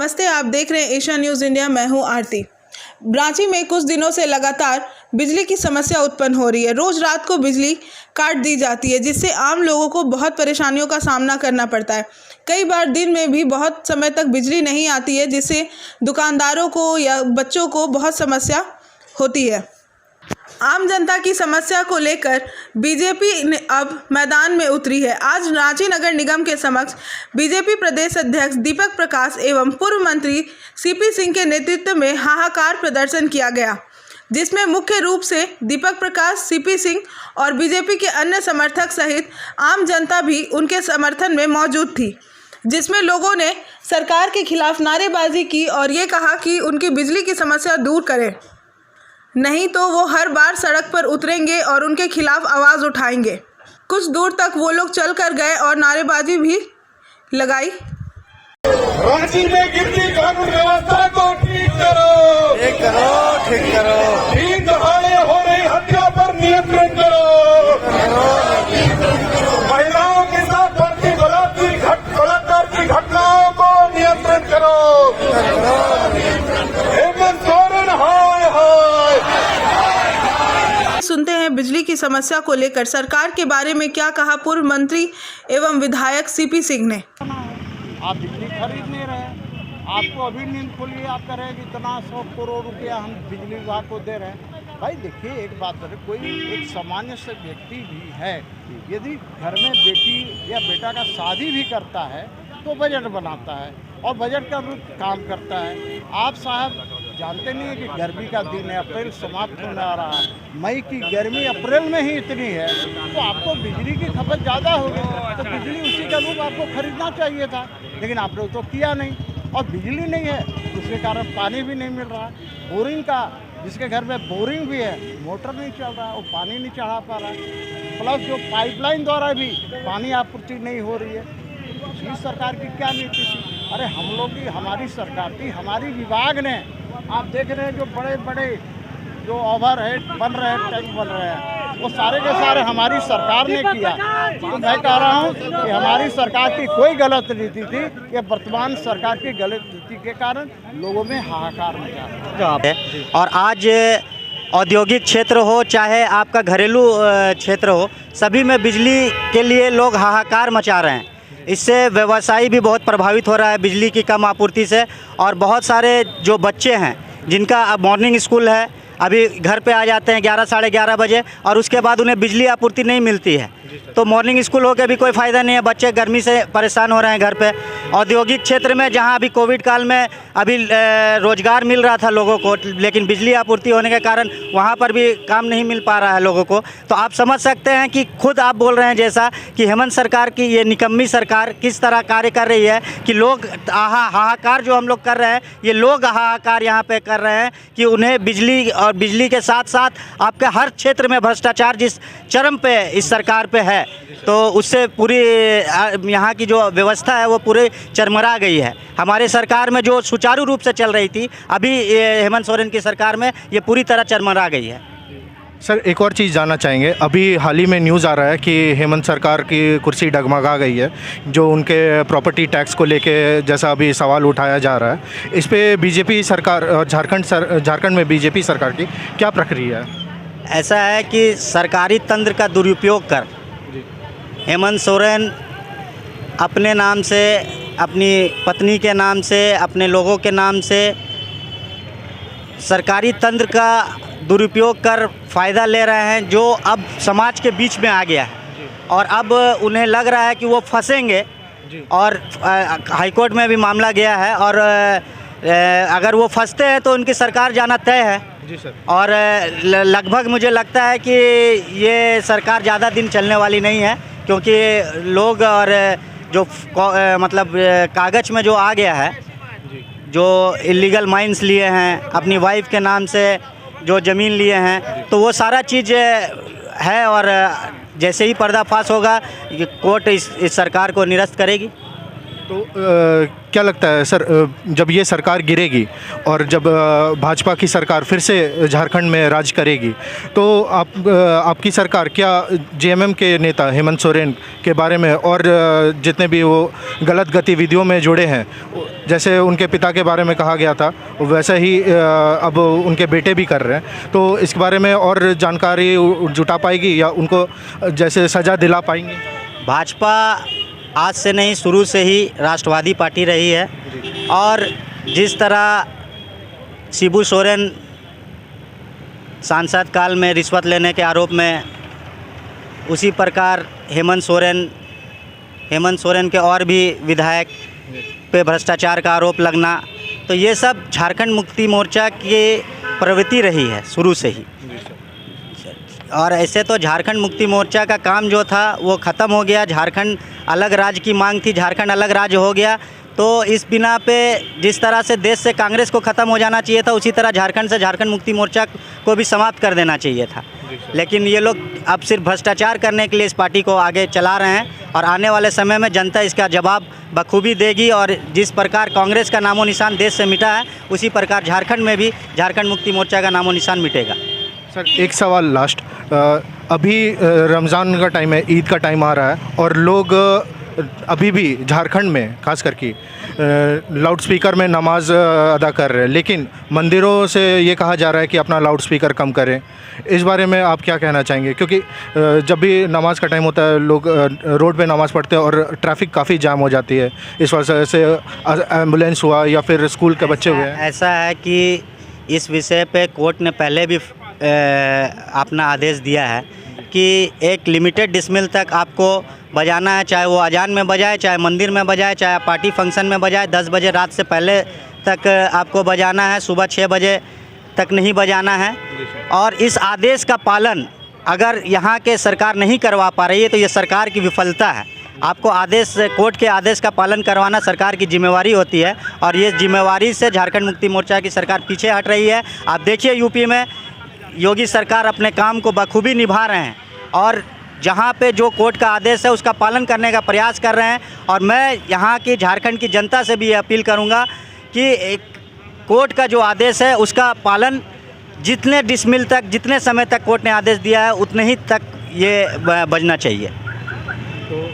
नमस्ते, आप देख रहे हैं एशिया न्यूज़ इंडिया। मैं हूं आरती। रांची में कुछ दिनों से लगातार बिजली की समस्या उत्पन्न हो रही है। रोज रात को बिजली काट दी जाती है, जिससे आम लोगों को बहुत परेशानियों का सामना करना पड़ता है। कई बार दिन में भी बहुत समय तक बिजली नहीं आती है, जिससे दुकानदारों को या बच्चों को बहुत समस्या होती है। आम जनता की समस्या को लेकर बीजेपी ने अब मैदान में उतरी है। आज रांची नगर निगम के समक्ष बीजेपी प्रदेश अध्यक्ष दीपक प्रकाश एवं पूर्व मंत्री सीपी सिंह के नेतृत्व में हाहाकार प्रदर्शन किया गया, जिसमें मुख्य रूप से दीपक प्रकाश, सीपी सिंह और बीजेपी के अन्य समर्थक सहित आम जनता भी उनके समर्थन में मौजूद थी, जिसमें लोगों ने सरकार के खिलाफ नारेबाजी की और ये कहा कि उनकी बिजली की समस्या दूर करें, नहीं तो वो हर बार सड़क पर उतरेंगे और उनके खिलाफ आवाज़ उठाएंगे। कुछ दूर तक वो लोग चल कर गए और नारेबाजी भी लगाई। रांची में गिरती कानून व्यवस्था को ठीक करो, ठीक करो। दिन दहाड़े हो रही हत्या पर नियंत्रण करो, महिलाओं के साथ बढ़ती बलात्कार की घटनाओं को नियंत्रण करो। हेमंत सोरेन हाय हाय। सुनते हैं बिजली की समस्या को लेकर सरकार के बारे में क्या कहा पूर्व मंत्री एवं विधायक सीपी सिंह ने। आप बिजली खरीद नहीं रहे, आपको अभी नींद खुली, आप कह रहे हैं कि इतना 100 करोड़ रुपया हम बिजली विभाग को दे रहे हैं। भाई देखिए, एक बात करें, कोई एक सामान्य से व्यक्ति भी है, यदि घर में बेटी या बेटा का शादी भी करता है तो बजट बनाता है और बजट का भी काम करता है। आप साहब जानते नहीं है कि गर्मी का दिन है, अप्रैल समाप्त होने आ रहा है, मई की गर्मी अप्रैल में ही इतनी है, तो आपको बिजली की खपत ज़्यादा होगी, तो बिजली उसी के अनुरूप आपको खरीदना चाहिए था, लेकिन आपने तो किया नहीं। और बिजली नहीं है, उसके कारण पानी भी नहीं मिल रहा। बोरिंग का, जिसके घर में बोरिंग भी है, मोटर नहीं चल रहा, वो पानी नहीं चढ़ा पा रहा है, प्लस जो पाइपलाइन द्वारा भी पानी आपूर्ति नहीं हो रही है। इस सरकार की क्या नीति थी? अरे हम लोग की, हमारी सरकार थी, हमारी विभाग ने, आप देख रहे हैं जो बड़े बड़े जो ओवरहेड बन रहे हैं, टैंक बन रहे हैं, वो सारे के सारे हमारी सरकार ने किया। तो मैं कह रहा हूँ कि हमारी सरकार की कोई गलत नीति थी, ये वर्तमान सरकार की गलत नीति के कारण लोगों में हाहाकार मचा है। और आज औद्योगिक क्षेत्र हो चाहे आपका घरेलू क्षेत्र हो, सभी में बिजली के लिए लोग हाहाकार मचा रहे हैं। इससे व्यवसायी भी बहुत प्रभावित हो रहा है बिजली की कम आपूर्ति से। और बहुत सारे जो बच्चे हैं जिनका अब मॉर्निंग स्कूल है, अभी घर पे आ जाते हैं 11 साढ़े 11 बजे और उसके बाद उन्हें बिजली आपूर्ति नहीं मिलती है, तो मॉर्निंग स्कूल होकर भी कोई फ़ायदा नहीं है। बच्चे गर्मी से परेशान हो रहे हैं घर पे। औद्योगिक क्षेत्र में जहां अभी कोविड काल में अभी रोज़गार मिल रहा था लोगों को, लेकिन बिजली आपूर्ति होने के कारण वहां पर भी काम नहीं मिल पा रहा है लोगों को। तो आप समझ सकते हैं कि खुद आप बोल रहे हैं जैसा कि हेमंत सरकार की ये निकम्मी सरकार किस तरह कार्य कर रही है कि लोग हाहाकार जो हम लोग कर रहे हैं, ये लोग हाहाकार यहाँ पर कर रहे हैं कि उन्हें बिजली और बिजली के साथ साथ आपके हर क्षेत्र में भ्रष्टाचार जिस चरम पे इस सरकार पे है, तो उससे पूरी यहाँ की जो व्यवस्था है वो पूरे चरमरा गई है। हमारे सरकार में जो सुचारू रूप से चल रही थी, अभी हेमंत सोरेन की सरकार में ये पूरी तरह चरमरा गई है। सर, एक और चीज़ जानना चाहेंगे, अभी हाल ही में न्यूज़ आ रहा है कि हेमंत सरकार की कुर्सी डगमगा गई है, जो उनके प्रॉपर्टी टैक्स को लेके जैसा अभी सवाल उठाया जा रहा है, इस पे बीजेपी सरकार और झारखंड में बीजेपी सरकार की क्या प्रक्रिया है? ऐसा है कि सरकारी तंत्र का दुरुपयोग कर हेमंत सोरेन अपने नाम से, अपनी पत्नी के नाम से, अपने लोगों के नाम से सरकारी तंत्र का दुरुपयोग कर फ़ायदा ले रहे हैं, जो अब समाज के बीच में आ गया है और अब उन्हें लग रहा है कि वो फंसेंगे। और हाईकोर्ट में भी मामला गया है और अगर वो फंसते हैं तो उनकी सरकार जाना तय है। जी सर। और लगभग मुझे लगता है कि ये सरकार ज़्यादा दिन चलने वाली नहीं है, क्योंकि लोग और जो मतलब कागज में जो आ गया है, जो इलीगल माइंस लिए हैं, अपनी वाइफ के नाम से जो ज़मीन लिए हैं, तो वो सारा चीज़ है और जैसे ही पर्दाफाश होगा कोर्ट इस सरकार को निरस्त करेगी। तो क्या लगता है सर, जब ये सरकार गिरेगी और जब भाजपा की सरकार फिर से झारखंड में राज करेगी, तो आपकी सरकार क्या जेएमएम के नेता हेमंत सोरेन के बारे में और जितने भी वो गलत गतिविधियों में जुड़े हैं, जैसे उनके पिता के बारे में कहा गया था, वैसा ही अब उनके बेटे भी कर रहे हैं, तो इसके बारे में और जानकारी जुटा पाएगी या उनको जैसे सज़ा दिला पाएंगे? भाजपा आज से नहीं, शुरू से ही राष्ट्रवादी पार्टी रही है और जिस तरह शिबू सोरेन सांसद काल में रिश्वत लेने के आरोप में, उसी प्रकार हेमंत सोरेन के और भी विधायक पे भ्रष्टाचार का आरोप लगना, तो ये सब झारखंड मुक्ति मोर्चा की प्रवृत्ति रही है शुरू से ही। और ऐसे तो झारखंड मुक्ति मोर्चा का काम जो था वो ख़त्म हो गया। झारखंड अलग राज्य की मांग थी, झारखंड अलग राज्य हो गया, तो इस बिना पे जिस तरह से देश से कांग्रेस को ख़त्म हो जाना चाहिए था, उसी तरह झारखंड से झारखंड मुक्ति मोर्चा को भी समाप्त कर देना चाहिए था। लेकिन ये लोग अब सिर्फ भ्रष्टाचार करने के लिए इस पार्टी को आगे चला रहे हैं और आने वाले समय में जनता इसका जवाब बखूबी देगी। और जिस प्रकार कांग्रेस का नामो निशान देश से मिटा है, उसी प्रकार झारखंड में भी झारखंड मुक्ति मोर्चा का नामो निशान मिटेगा। सर एक सवाल लास्ट, अभी रमज़ान का टाइम है, ईद का टाइम आ रहा है और लोग अभी भी झारखंड में खास करके लाउड स्पीकर में नमाज अदा कर रहे हैं, लेकिन मंदिरों से ये कहा जा रहा है कि अपना लाउड स्पीकर कम करें। इस बारे में आप क्या कहना चाहेंगे? क्योंकि जब भी नमाज का टाइम होता है लोग रोड पे नमाज पढ़ते हैं और ट्रैफिक काफ़ी जाम हो जाती है, इस वजह से एम्बुलेंस हुआ या फिर स्कूल के बच्चे हुए हैं। ऐसा है कि इस विषय पे कोर्ट ने पहले भी अपना आदेश दिया है कि एक लिमिटेड डिसमिल तक आपको बजाना है, चाहे वो अजान में बजाए, चाहे मंदिर में बजाए, चाहे पार्टी फंक्शन में बजाए। 10 बजे रात से पहले तक आपको बजाना है, सुबह 6 बजे तक नहीं बजाना है। और इस आदेश का पालन अगर यहाँ के सरकार नहीं करवा पा रही है तो ये सरकार की विफलता है। आपको आदेश, कोर्ट के आदेश का पालन करवाना सरकार की जिम्मेवारी होती है और ये जिम्मेवारी से झारखंड मुक्ति मोर्चा की सरकार पीछे हट रही है। आप देखिए यूपी में योगी सरकार अपने काम को बखूबी निभा रहे हैं और जहाँ पे जो कोर्ट का आदेश है उसका पालन करने का प्रयास कर रहे हैं। और मैं यहाँ की झारखंड की जनता से भी ये अपील करूँगा कि एक कोर्ट का जो आदेश है उसका पालन जितने डिसमिल तक, जितने समय तक कोर्ट ने आदेश दिया है उतने ही तक ये बजना चाहिए।